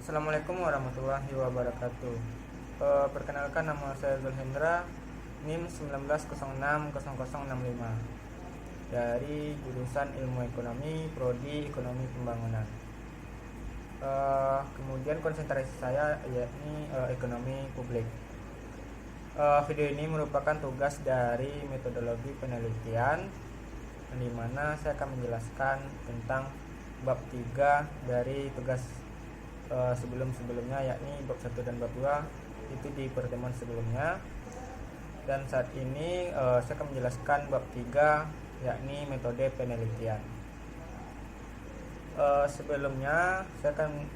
Assalamualaikum warahmatullahi wabarakatuh. Perkenalkan, nama saya Zulhendra, NIM 19060065 dari jurusan Ilmu Ekonomi, Prodi Ekonomi Pembangunan. Kemudian konsentrasi saya yakni ekonomi publik. Video ini merupakan tugas dari metodologi penelitian, di mana saya akan menjelaskan tentang bab 3 dari tugas sebelum-sebelumnya, yakni bab 1 dan bab 2 itu di pertemuan sebelumnya. Dan saat ini saya akan menjelaskan bab 3 yakni metode penelitian. Sebelumnya saya akan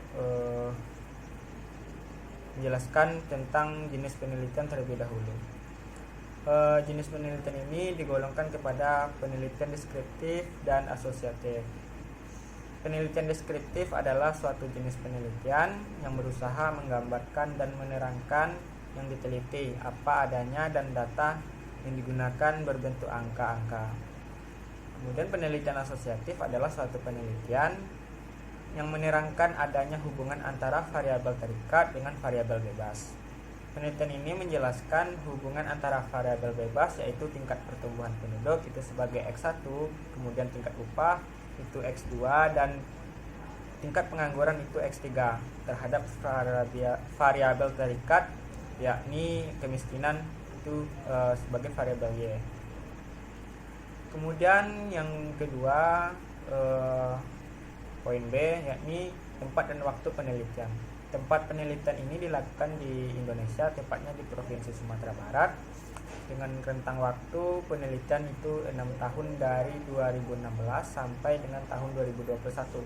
menjelaskan tentang jenis penelitian terlebih dahulu. Jenis penelitian ini digolongkan kepada penelitian deskriptif dan asosiatif. Penelitian deskriptif adalah suatu jenis penelitian yang berusaha menggambarkan dan menerangkan yang diteliti, apa adanya, dan data yang digunakan berbentuk angka-angka. Kemudian penelitian asosiatif adalah suatu penelitian yang menerangkan adanya hubungan antara variabel terikat dengan variabel bebas. Penelitian ini menjelaskan hubungan antara variabel bebas, yaitu tingkat pertumbuhan penduduk itu sebagai X1, kemudian tingkat upah itu X2, dan tingkat pengangguran itu X3 terhadap variabel terikat yakni kemiskinan itu sebagai variabel Y. Kemudian yang kedua, poin B, yakni tempat dan waktu penelitian. Tempat penelitian ini dilakukan di Indonesia, tepatnya di Provinsi Sumatera Barat, dengan rentang waktu penelitian itu 6 tahun dari 2016 sampai dengan tahun 2021.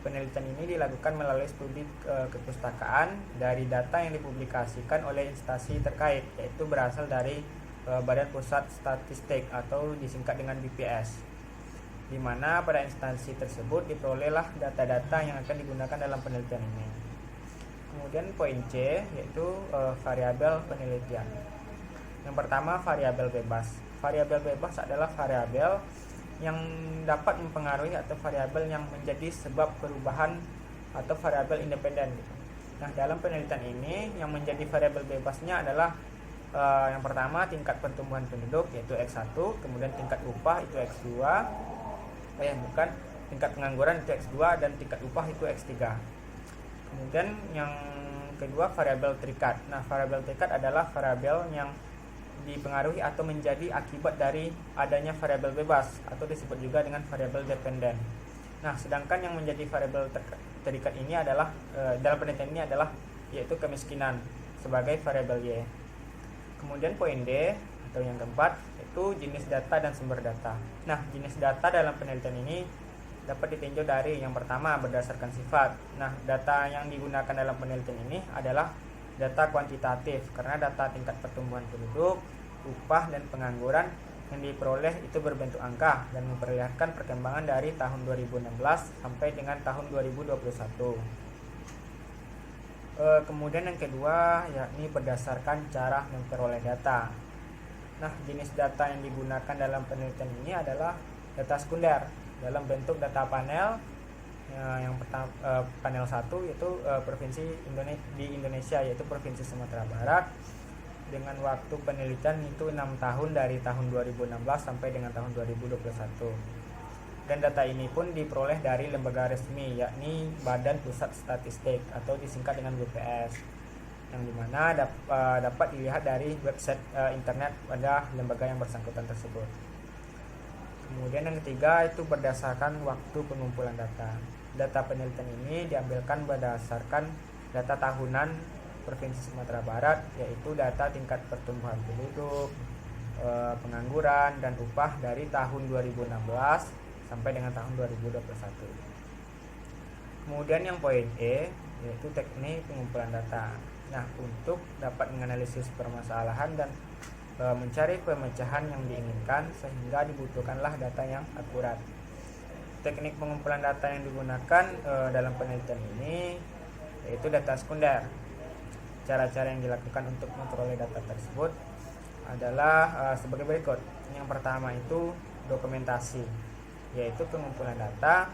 Penelitian ini dilakukan melalui studi kepustakaan dari data yang dipublikasikan oleh instansi terkait, yaitu berasal dari Badan Pusat Statistik atau disingkat dengan BPS, di mana pada instansi tersebut diperolehlah data-data yang akan digunakan dalam penelitian ini. Kemudian poin C, yaitu variabel penelitian. Yang pertama, variabel bebas. Variabel bebas adalah variabel yang dapat mempengaruhi atau variabel yang menjadi sebab perubahan atau variabel independen. Nah, dalam penelitian ini yang menjadi variabel bebasnya adalah yang pertama tingkat pertumbuhan penduduk yaitu X1, kemudian tingkat upah itu X2, tingkat pengangguran itu X2, dan tingkat upah itu X3. Kemudian yang kedua, variabel terikat. Nah, variabel terikat adalah variabel yang dipengaruhi atau menjadi akibat dari adanya variabel bebas atau disebut juga dengan variabel dependen. Nah, sedangkan yang menjadi variabel terikat ini adalah dalam penelitian ini adalah yaitu kemiskinan sebagai variabel Y. Kemudian poin D atau yang keempat, yaitu jenis data dan sumber data. Nah, jenis data dalam penelitian ini dapat ditinjau dari yang pertama, berdasarkan sifat. Nah, data yang digunakan dalam penelitian ini adalah data kuantitatif, karena data tingkat pertumbuhan penduduk, upah, dan pengangguran yang diperoleh itu berbentuk angka dan memperlihatkan perkembangan dari tahun 2016 sampai dengan tahun 2021. Kemudian yang kedua, yakni berdasarkan cara memperoleh data. Nah, jenis data yang digunakan dalam penelitian ini adalah data sekunder dalam bentuk data panel. Yang pertama, panel 1 yaitu provinsi di Indonesia, yaitu Provinsi Sumatera Barat, dengan waktu penelitian itu 6 tahun dari tahun 2016 sampai dengan tahun 2021. Dan data ini pun diperoleh dari lembaga resmi, yakni Badan Pusat Statistik atau disingkat dengan BPS, yang dimana dapat dilihat dari website internet pada lembaga yang bersangkutan tersebut. Kemudian yang ketiga, itu berdasarkan waktu pengumpulan data. Data penelitian ini diambilkan berdasarkan data tahunan Provinsi Sumatera Barat, yaitu data tingkat pertumbuhan penduduk, pengangguran, dan upah dari tahun 2016 sampai dengan tahun 2021. Kemudian yang poin E, yaitu teknik pengumpulan data. Nah, untuk dapat menganalisis permasalahan dan mencari pemecahan yang diinginkan, sehingga dibutuhkanlah data yang akurat. Teknik pengumpulan data yang digunakan dalam penelitian ini yaitu data sekunder. Cara-cara yang dilakukan untuk memperoleh data tersebut adalah sebagai berikut. Yang pertama itu dokumentasi, yaitu pengumpulan data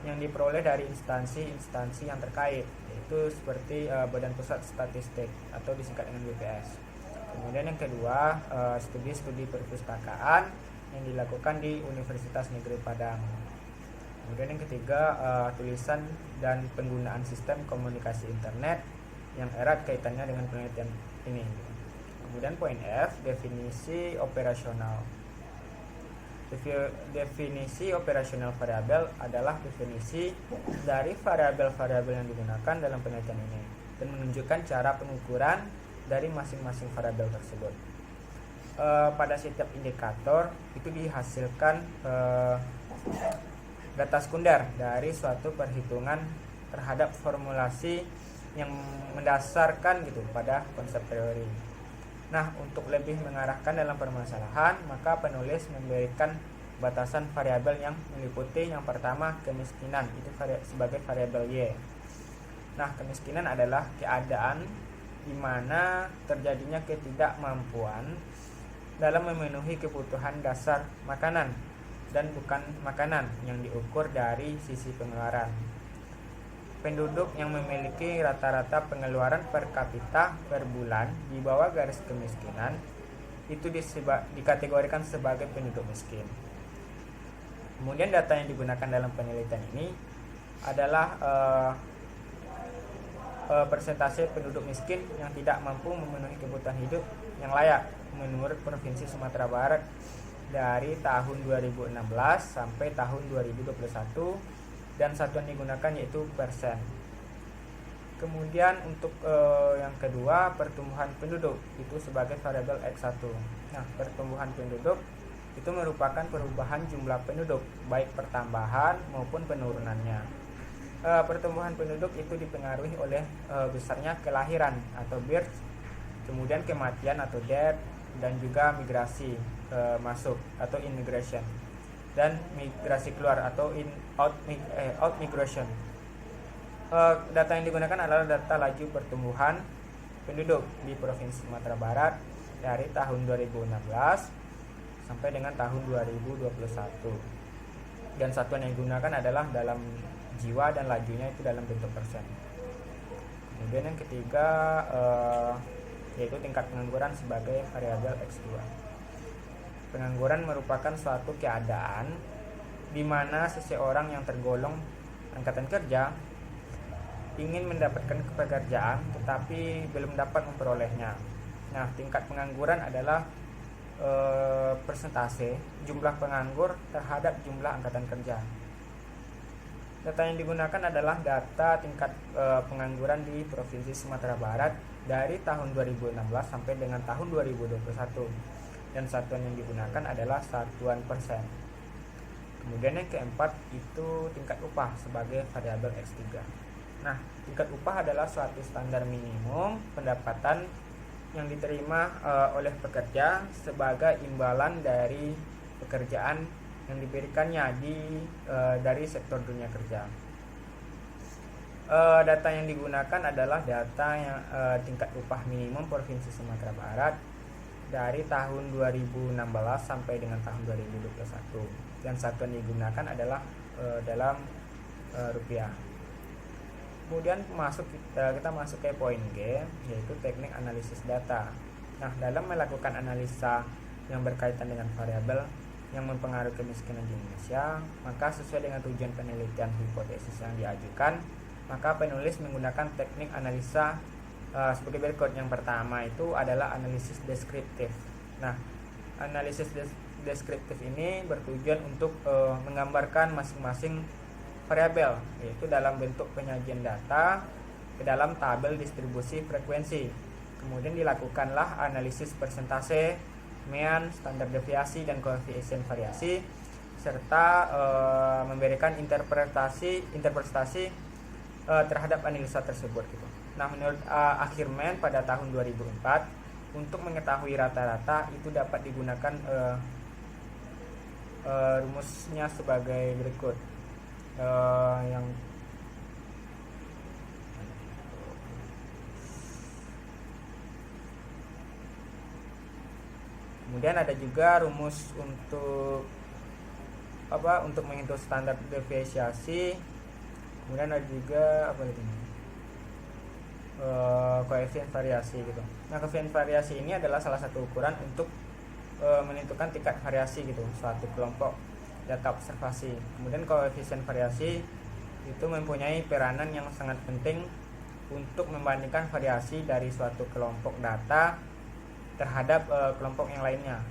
yang diperoleh dari instansi-instansi yang terkait, yaitu seperti Badan Pusat Statistik atau disingkat dengan BPS. Kemudian yang kedua, studi-studi perpustakaan yang dilakukan di Universitas Negeri Padang. Kemudian yang ketiga, tulisan dan penggunaan sistem komunikasi internet yang erat kaitannya dengan penelitian ini. Kemudian poin F, definisi operasional. Definisi operasional variabel adalah definisi dari variabel-variabel yang digunakan dalam penelitian ini dan menunjukkan cara pengukuran dari masing-masing variabel tersebut. Pada setiap indikator itu dihasilkan data sekunder dari suatu perhitungan terhadap formulasi yang mendasarkan pada konsep teori. Nah, untuk lebih mengarahkan dalam permasalahan, maka penulis memberikan batasan variabel yang meliputi yang pertama kemiskinan, itu sebagai variabel Y. Nah, kemiskinan adalah keadaan di mana terjadinya ketidakmampuan dalam memenuhi kebutuhan dasar makanan dan bukan makanan yang diukur dari sisi pengeluaran. Penduduk yang memiliki rata-rata pengeluaran per kapita per bulan di bawah garis kemiskinan itu dikategorikan sebagai penduduk miskin. Kemudian data yang digunakan dalam penelitian ini adalah persentase penduduk miskin yang tidak mampu memenuhi kebutuhan hidup yang layak menurut Provinsi Sumatera Barat dari tahun 2016 sampai tahun 2021, dan satuan digunakan yaitu persen. Kemudian untuk yang kedua, pertumbuhan penduduk itu sebagai variabel X1. Nah, pertumbuhan penduduk itu merupakan perubahan jumlah penduduk baik pertambahan maupun penurunannya. Pertumbuhan penduduk itu dipengaruhi oleh besarnya kelahiran atau birth, kemudian kematian atau death, dan juga migrasi masuk atau immigration, dan migrasi keluar atau out migration. Data yang digunakan adalah data laju pertumbuhan penduduk di Provinsi Sumatera Barat dari tahun 2016 sampai dengan tahun 2021, dan satuan yang digunakan adalah dalam jiwa dan lajunya itu dalam bentuk persen. Kemudian yang ketiga, yaitu tingkat pengangguran sebagai variabel X2. Pengangguran merupakan suatu keadaan di mana seseorang yang tergolong angkatan kerja ingin mendapatkan pekerjaan tetapi belum dapat memperolehnya. Nah, tingkat pengangguran adalah persentase jumlah penganggur terhadap jumlah angkatan kerja. Data yang digunakan adalah data tingkat pengangguran di Provinsi Sumatera Barat dari tahun 2016 sampai dengan tahun 2021, dan satuan yang digunakan adalah satuan persen. Kemudian yang keempat itu tingkat upah sebagai variabel X3. Nah, tingkat upah adalah suatu standar minimum pendapatan yang diterima oleh pekerja sebagai imbalan dari pekerjaan yang diberikannya dari sektor dunia kerja. Data yang digunakan adalah data yang tingkat upah minimum Provinsi Sumatera Barat dari tahun 2016 sampai dengan tahun 2021, dan satuan yang digunakan adalah dalam rupiah. Kemudian kita masuk ke poin G, yaitu teknik analisis data. Nah, dalam melakukan analisa yang berkaitan dengan variabel yang mempengaruhi kemiskinan di Indonesia, maka sesuai dengan tujuan penelitian hipotesis yang diajukan, maka penulis menggunakan teknik analisa sebagai berikut. Yang pertama itu adalah analisis deskriptif. Nah, analisis deskriptif ini bertujuan untuk menggambarkan masing-masing variabel, yaitu dalam bentuk penyajian data ke dalam tabel distribusi frekuensi. Kemudian dilakukanlah analisis persentase, mean, standar deviasi, dan koefisien variasi, serta memberikan interpretasi terhadap analisa tersebut gitu. Nah, menurut Ackerman pada tahun 2004, untuk mengetahui rata-rata itu dapat digunakan rumusnya sebagai berikut. Kemudian ada juga rumus untuk menghitung standar deviasi Kemudian ada juga apa lagi nih? Koefisien variasi gitu. Nah, koefisien variasi ini adalah salah satu ukuran untuk menentukan tingkat variasi gitu suatu kelompok data observasi. Kemudian koefisien variasi itu mempunyai peranan yang sangat penting untuk membandingkan variasi dari suatu kelompok data terhadap kelompok yang lainnya.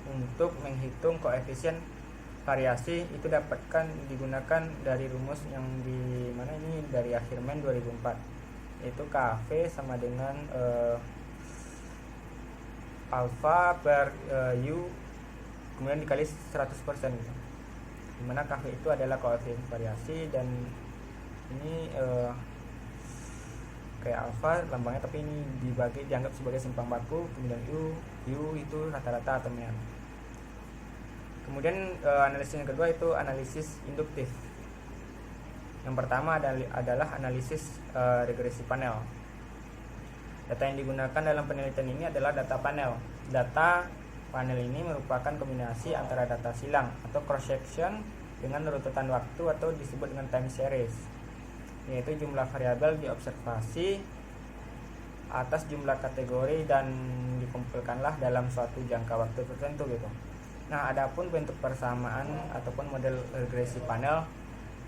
Untuk menghitung koefisien variasi itu digunakan dari rumus yang di mana ini dari Ackermann 2004, yaitu KV sama dengan alfa per U kemudian dikali 100% gitu. Dimana KV itu adalah koefisien variasi dan ini kayak alfa lambangnya, tapi ini dianggap sebagai simpang baku. Kemudian U itu rata-rata atomnya. Kemudian analisis yang kedua itu analisis induktif. Yang pertama adalah analisis regresi panel. Data yang digunakan dalam penelitian ini adalah data panel. Data panel ini merupakan kombinasi antara data silang atau cross section dengan rututan waktu atau disebut dengan time series, yaitu jumlah variabel diobservasi atas jumlah kategori dan dikumpulkanlah dalam suatu jangka waktu tertentu gitu. Nah, adapun bentuk persamaan ataupun model regresi panel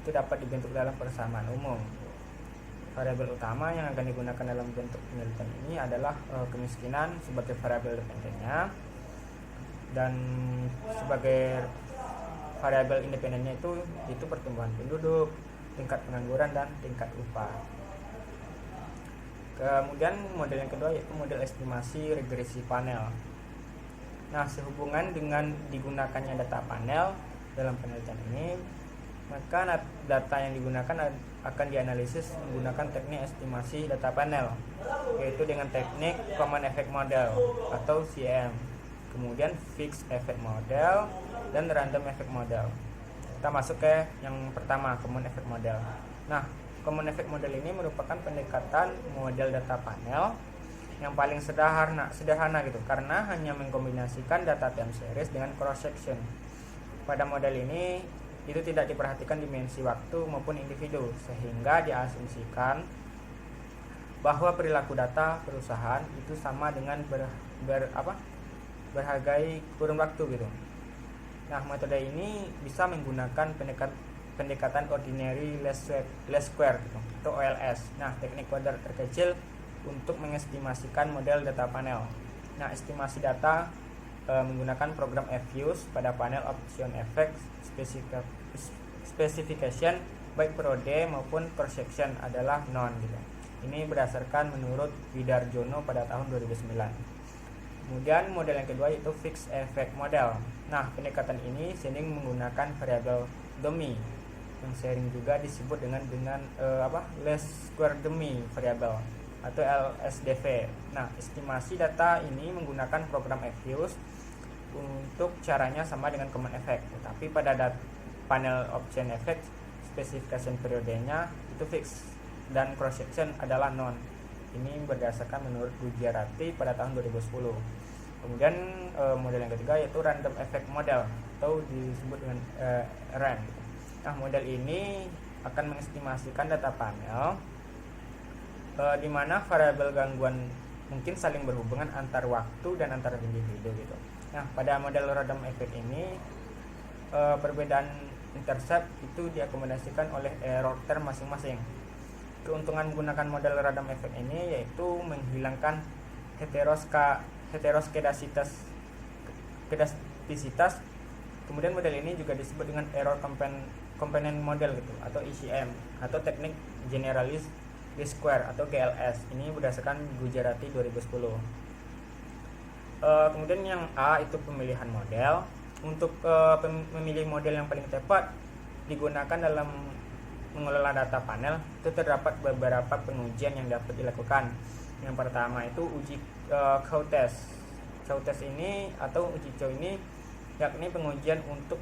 itu dapat dibentuk dalam persamaan umum. Variabel utama yang akan digunakan dalam bentuk penelitian ini adalah kemiskinan sebagai variabel dependennya, dan sebagai variabel independennya itu pertumbuhan penduduk, tingkat pengangguran, dan tingkat upah. Kemudian model yang kedua yaitu model estimasi regresi panel. Nah, sehubungan dengan digunakannya data panel dalam penelitian ini, maka data yang digunakan akan dianalisis menggunakan teknik estimasi data panel, yaitu dengan teknik Common Effect Model atau CEM, kemudian Fixed Effect Model, dan Random Effect Model. Kita masuk ke yang pertama, Common Effect Model. Nah, Common Effect Model ini merupakan pendekatan model data panel yang paling sederhana gitu, karena hanya mengkombinasikan data time series dengan cross section. Pada model ini itu tidak diperhatikan dimensi waktu maupun individu, sehingga diasumsikan bahwa perilaku data perusahaan itu sama dengan berhargai kurun waktu gitu. Nah, metode ini bisa menggunakan pendekatan ordinary least square gitu, atau OLS. Nah, teknik kuadrat terkecil untuk mengestimasikan model data panel. Nah, estimasi data menggunakan program FUSE pada panel option effect specification baik periode maupun cross section adalah non gitu. Ini berdasarkan menurut Widarjono pada tahun 2009. Kemudian model yang kedua yaitu fixed effect model. Nah, pendekatan ini sering menggunakan variabel dummy yang sering juga disebut dengan least square dummy variable atau LSDV. Nah, estimasi data ini menggunakan program FUSE. Untuk caranya sama dengan Common Effect, tetapi pada panel option effect specification periodenya itu fix dan cross section adalah non. Ini berdasarkan menurut Gujarati pada tahun 2010. Kemudian model yang ketiga yaitu Random Effect Model atau disebut dengan RAM. Nah, model ini akan mengestimasikan data panel di mana variabel gangguan mungkin saling berhubungan antar waktu dan antar individu gitu. Nah, pada model random effect ini perbedaan intercept itu diakomodasikan oleh error term masing-masing. Keuntungan menggunakan model random effect ini yaitu menghilangkan heteroskedastisitas. Kemudian model ini juga disebut dengan error component model gitu, atau ECM, atau teknik generalist least square atau GLS. Ini berdasarkan Gujarati 2010. Kemudian yang A itu pemilihan model. Untuk memilih model yang paling tepat digunakan dalam mengelola data panel itu terdapat beberapa pengujian yang dapat dilakukan. Yang pertama itu uji Cow test. Cow test ini atau uji Cow ini yakni pengujian untuk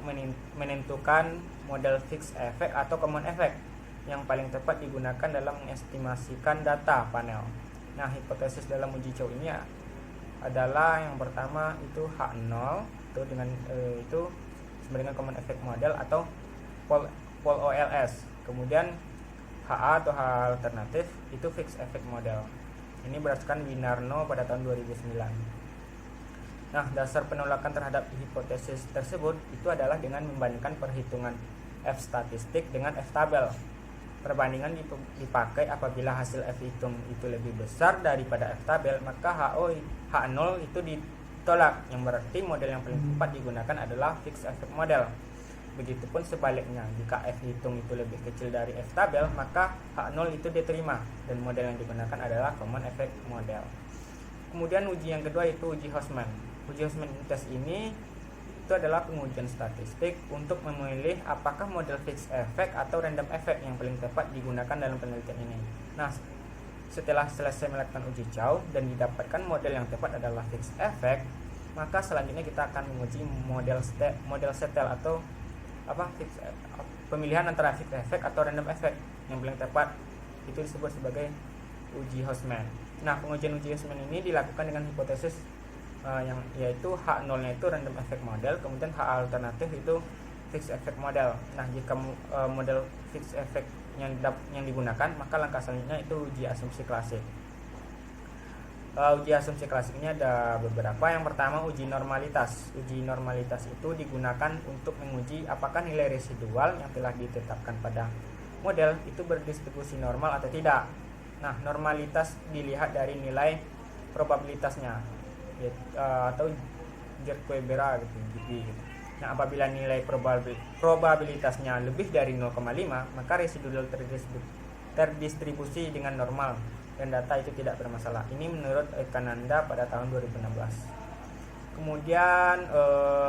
menentukan model fixed effect atau common effect yang paling tepat digunakan dalam mengestimasikan data panel. Nah, hipotesis dalam uji Cow ini adalah yang pertama itu H0 itu dengan sama dengan common effect model atau Pol OLS. Kemudian HA atau H alternatif itu fixed effect model. Ini berdasarkan Winarno pada tahun 2009. Nah, dasar penolakan terhadap hipotesis tersebut itu adalah dengan membandingkan perhitungan F statistik dengan F tabel. Perbandingan dipakai apabila hasil F hitung itu lebih besar daripada F tabel, maka H0 itu ditolak, yang berarti model yang paling tepat digunakan adalah fixed effect model. Begitupun sebaliknya, jika F hitung itu lebih kecil dari F tabel, maka H0 itu diterima dan model yang digunakan adalah common effect model. Kemudian uji yang kedua itu uji Houseman. Uji Houseman test ini itu adalah pengujian statistik untuk memilih apakah model fixed effect atau random effect yang paling tepat digunakan dalam penelitian ini. Nah, setelah selesai melakukan uji Chow dan didapatkan model yang tepat adalah fixed effect, maka selanjutnya kita akan menguji model setel atau pemilihan antara fixed effect atau random effect yang paling tepat, itu disebut sebagai uji Houseman. Nah, pengujian uji Houseman ini dilakukan dengan hipotesis yang yaitu H0 nya itu random effect model, kemudian H alternatif itu fixed effect model. Nah, jika model fixed effect yang digunakan, maka langkah selanjutnya itu uji asumsi klasik. Uji asumsi klasik ini ada beberapa. Yang pertama, uji normalitas. Uji normalitas itu digunakan untuk menguji apakah nilai residual yang telah ditetapkan pada model itu berdistribusi normal atau tidak. Nah, normalitas dilihat dari nilai probabilitasnya atau Jerquebera gitu. Nah, apabila nilai probabilitasnya lebih dari 0,5, maka residual terdistribusi dengan normal dan data itu tidak bermasalah. Ini menurut Ekananda pada tahun 2016. Kemudian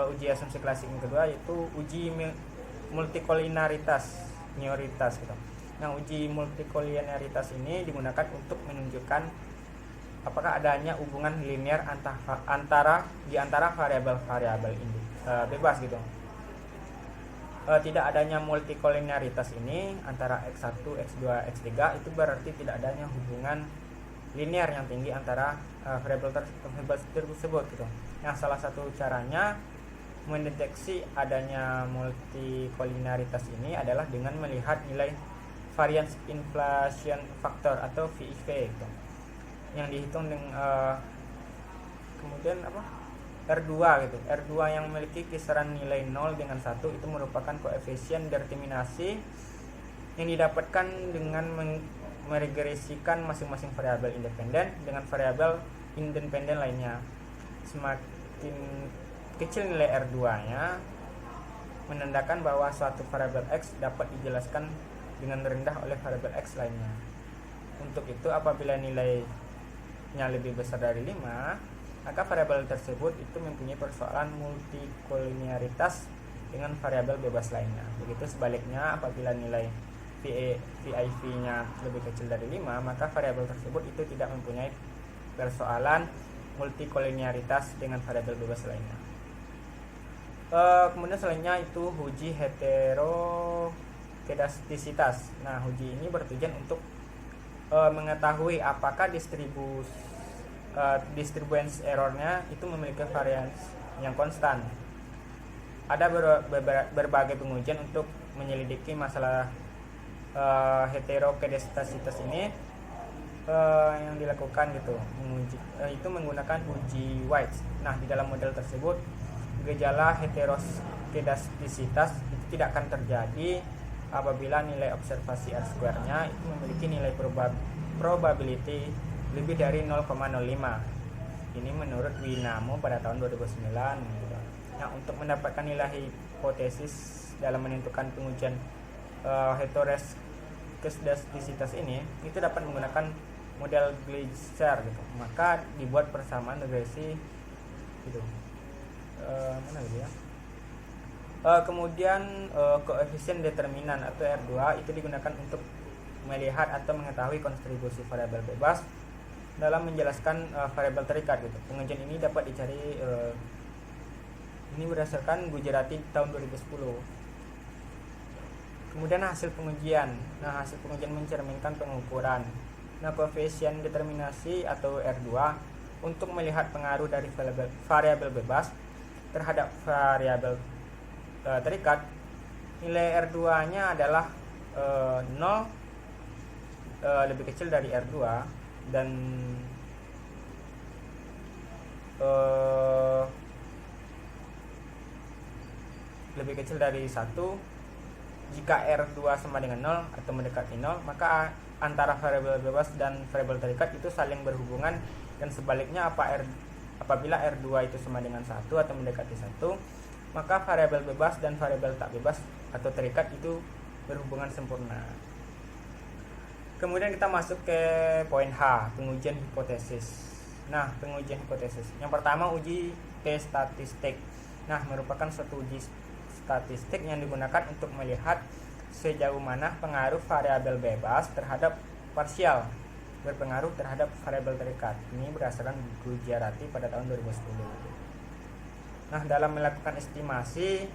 uji asumsi klasik yang kedua yaitu uji multikolinaritas minoritas gitu. Nah, uji multikolinaritas ini digunakan untuk menunjukkan apakah adanya hubungan linear antara variabel-variabel ini bebas gitu. Tidak adanya multikolinaritas ini antara X1, X2, X3 itu berarti tidak adanya hubungan linear yang tinggi antara variabel tersebut gitu. Nah, salah satu caranya mendeteksi adanya multikolinaritas ini adalah dengan melihat nilai variance inflation factor atau VIF gitu, yang dihitung dengan kemudian R2 gitu. R2 yang memiliki kisaran nilai 0 dengan 1 itu merupakan koefisien determinasi yang didapatkan dengan meregresikan masing-masing variabel independen dengan variabel independen lainnya. Semakin kecil nilai R2-nya menandakan bahwa suatu variabel X dapat dijelaskan dengan rendah oleh variabel X lainnya. Untuk itu, apabila nilainya lebih besar dari 5, maka variabel tersebut itu mempunyai persoalan multikolinaritas dengan variabel bebas lainnya. Begitu sebaliknya, apabila nilai VIV-nya lebih kecil dari 5, maka variabel tersebut itu tidak mempunyai persoalan multikolinaritas dengan variabel bebas lainnya. Kemudian selanjutnya itu uji heterokedastisitas. Nah, uji ini bertujuan untuk mengetahui apakah distribuence errornya itu memiliki varians yang konstan. Ada berbagai pengujian untuk menyelidiki masalah heterokedastisitas ini yang dilakukan gitu, itu menggunakan uji White. Nah, di dalam model tersebut gejala heterokedastisitas itu tidak akan terjadi apabila nilai observasi R-square-nya itu memiliki nilai probability lebih dari 0,05. Ini menurut Winamo pada tahun 2009 gitu. Nah, untuk mendapatkan nilai hipotesis dalam menentukan pengujian heterokedastisitas ini itu dapat menggunakan model Gleiser gitu. Maka dibuat persamaan regresi gitu. Kemudian koefisien determinan atau R2 itu digunakan untuk melihat atau mengetahui kontribusi variabel bebas dalam menjelaskan variabel terikat gitu. Pengujian ini dapat dicari ini berdasarkan Gujarati tahun 2010. Kemudian hasil pengujian. Nah, hasil pengujian mencerminkan pengukuran. Nah, koefisien determinasi atau R2 untuk melihat pengaruh dari variabel bebas terhadap variabel terikat. Nilai R2-nya adalah 0 lebih kecil dari R2 dan lebih kecil dari 1, jika R2 sama dengan 0 atau mendekati 0, maka antara variabel bebas dan variabel terikat itu saling berhubungan, dan sebaliknya apabila R2 itu sama dengan 1 atau mendekati 1, maka variabel bebas dan variabel tak bebas atau terikat itu berhubungan sempurna. Kemudian kita masuk ke poin H, pengujian hipotesis. Nah, pengujian hipotesis. Yang pertama, uji p-statistik. Nah, merupakan suatu uji statistik yang digunakan untuk melihat sejauh mana pengaruh variabel bebas terhadap parsial berpengaruh terhadap variabel terikat. Ini berdasarkan Gujarati pada tahun 2010. Nah, dalam melakukan estimasi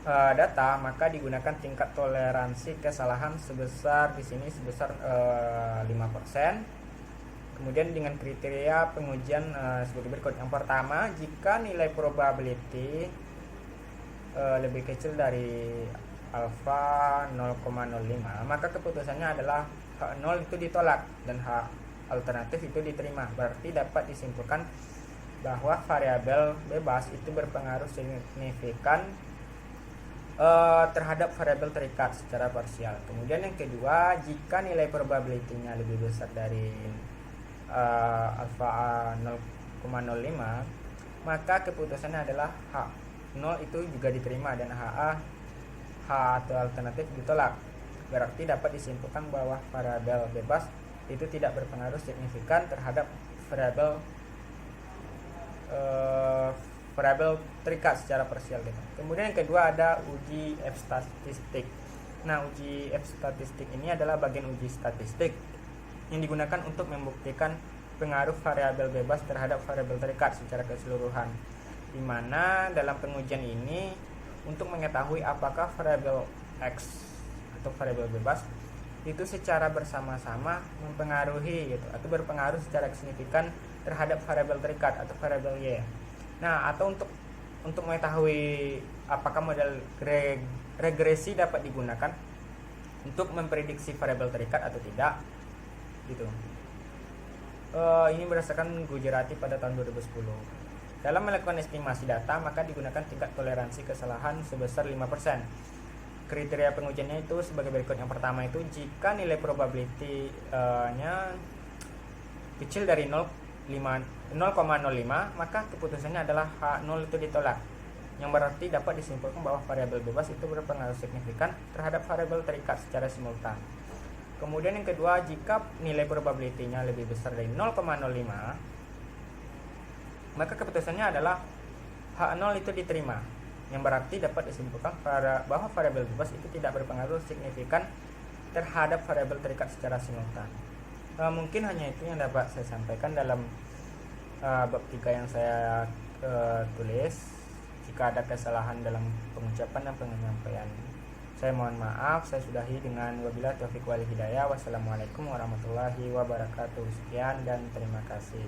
data, maka digunakan tingkat toleransi kesalahan sebesar 5%. Kemudian dengan kriteria pengujian sebagai berikut. Yang pertama, jika nilai probability lebih kecil dari alfa 0,05, maka keputusannya adalah H0 itu ditolak dan H alternatif itu diterima. Berarti dapat disimpulkan bahwa variabel bebas itu berpengaruh signifikan terhadap variabel terikat secara parsial. Kemudian yang kedua, jika nilai probability-nya lebih besar dari alfa 0,05, maka keputusannya adalah H0 itu juga diterima dan H atau alternatif ditolak. Berarti dapat disimpulkan bahwa variabel bebas itu tidak berpengaruh signifikan terhadap variabel terikat secara parsial gitu. Kemudian yang kedua ada uji F-statistik. Nah, uji F-statistik ini adalah bagian uji statistik yang digunakan untuk membuktikan pengaruh variabel bebas terhadap variabel terikat secara keseluruhan, di mana dalam pengujian ini untuk mengetahui apakah variabel X atau variabel bebas itu secara bersama-sama mempengaruhi gitu, atau berpengaruh secara signifikan terhadap variabel terikat atau variabel Y. Nah, atau untuk mengetahui apakah model regresi dapat digunakan untuk memprediksi variabel terikat atau tidak gitu. Ini berdasarkan Gujarati pada tahun 2010. Dalam melakukan estimasi data, maka digunakan tingkat toleransi kesalahan sebesar 5%. Kriteria pengujiannya itu sebagai berikut. Yang pertama itu, jika nilai probability-nya kecil dari 0,05, maka keputusannya adalah H0 itu ditolak. Yang berarti dapat disimpulkan bahwa variabel bebas itu berpengaruh signifikan terhadap variabel terikat secara simultan. Kemudian yang kedua, jika nilai probability-nya lebih besar dari 0,05, maka keputusannya adalah H0 itu diterima. Yang berarti dapat disimpulkan bahwa variabel bebas itu tidak berpengaruh signifikan terhadap variabel terikat secara simultan. Mungkin hanya itu yang dapat saya sampaikan dalam bab 3 yang saya tulis. Jika ada kesalahan dalam pengucapan dan penyampaian, saya mohon maaf. Saya sudahi dengan wabillahi taufiq wal hidayah. Wassalamualaikum warahmatullahi wabarakatuh. Sekian dan terima kasih.